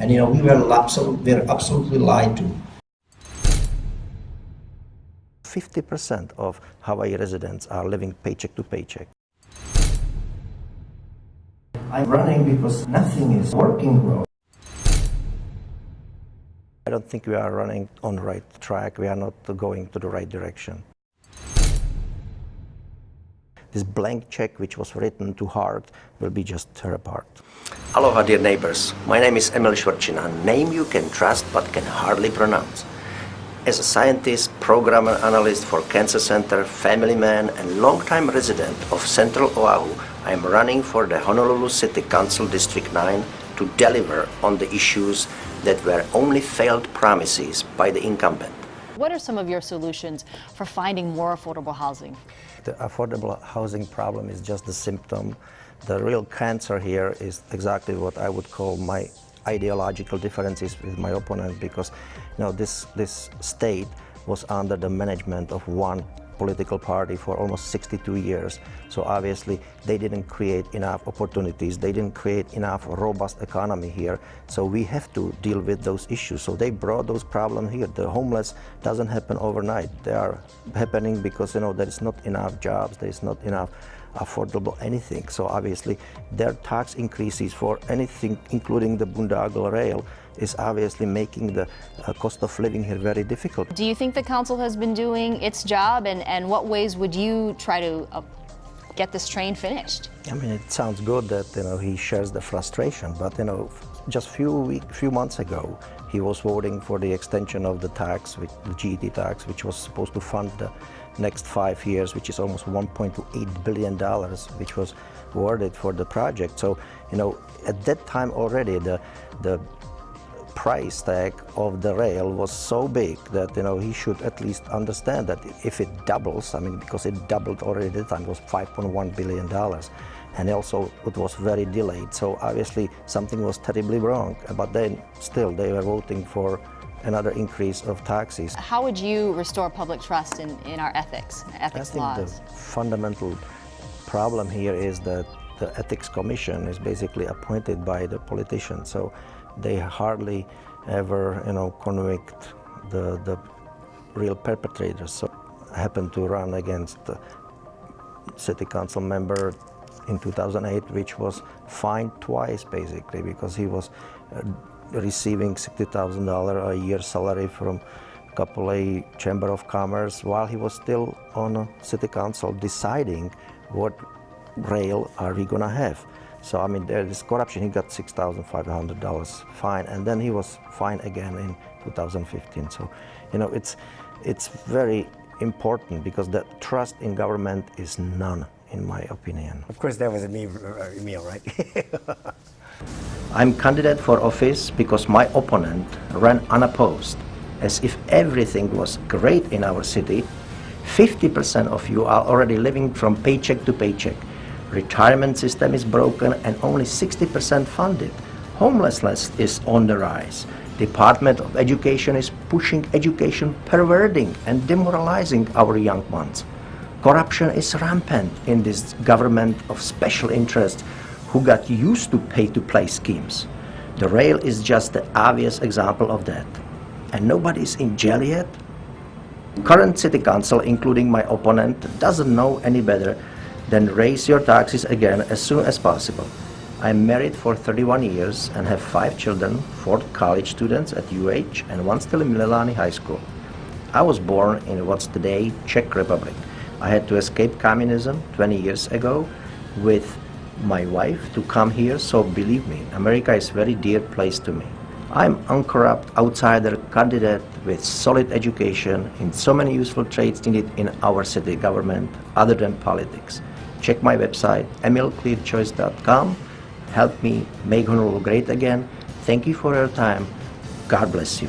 And we're absolutely lied to. 50% of Hawaii residents are living paycheck to paycheck. I'm running because nothing is working well. I don't think we are running on the right track. We are not going to the right direction. This blank check, which was written too hard, will be just torn apart. Aloha, dear neighbors. My name is Emil Shvorchin, a name you can trust but can hardly pronounce. As a scientist, program analyst for Cancer Center, family man, and longtime resident of Central Oahu, I am running for the Honolulu City Council District 9 to deliver on the issues that were only failed promises by the incumbent. What are some of your solutions for finding more affordable housing? The affordable housing problem is just the symptom. The real cancer here is exactly what I would call my ideological differences with my opponent, because this state was under the management of one political party for almost 62 years. So obviously they didn't create enough opportunities, they didn't create enough robust economy here. So we have to deal with those issues. So they brought those problems here. The homeless doesn't happen overnight. They are happening because there is not enough jobs, there is not enough affordable anything. So obviously their tax increases for anything, including the Boondoggle Rail, is obviously making the cost of living here very difficult. Do you think the council has been doing its job, and what ways would you try to get this train finished? I mean, it sounds good that he shares the frustration, but just few months ago he was voting for the extension of the tax, the GET tax, which was supposed to fund the next 5 years, which is almost $1.8 billion, which was awarded for the project. So at that time already the price tag of the rail was so big that he should at least understand that if it doubles, I mean, because it doubled already at the time, it was $5.1 billion, and also it was very delayed. So obviously something was terribly wrong, but then still they were voting for another increase of taxes. How would you restore public trust in our ethics laws? I think the fundamental problem here is that the Ethics Commission is basically appointed by the politicians. So they hardly ever, convict the real perpetrators. So I happened to run against a city council member in 2008, which was fined twice, basically, because he was receiving $60,000 a year salary from Kapolei Chamber of Commerce while he was still on a city council deciding what rail are we gonna have. So I mean, there is corruption. He got $6,500 fine, and then he was fined again in 2015. So, it's very important because the trust in government is none, in my opinion. Of course, that was a meme, Emil, right? I'm candidate for office because my opponent ran unopposed, as if everything was great in our city. 50% of you are already living from paycheck to paycheck. Retirement system is broken and only 60% funded. Homelessness is on the rise. Department of Education is pushing education, perverting and demoralizing our young ones. Corruption is rampant in this government of special interests who got used to pay-to-play schemes. The rail is just the obvious example of that. And nobody is in jail yet? Current city council, including my opponent, doesn't know any better than raise your taxes again as soon as possible. I'm married for 31 years and have 5 children, 4 college students at UH and 1 still in Mililani High School. I was born in what's today Czech Republic. I had to escape communism 20 years ago with my wife to come here, so believe me, America is a very dear place to me. I'm uncorrupt outsider candidate with solid education in so many useful traits needed in our city government other than politics. Check my website, emilclearchoice.com. Help me make Honolulu great again. Thank you for your time. God bless you.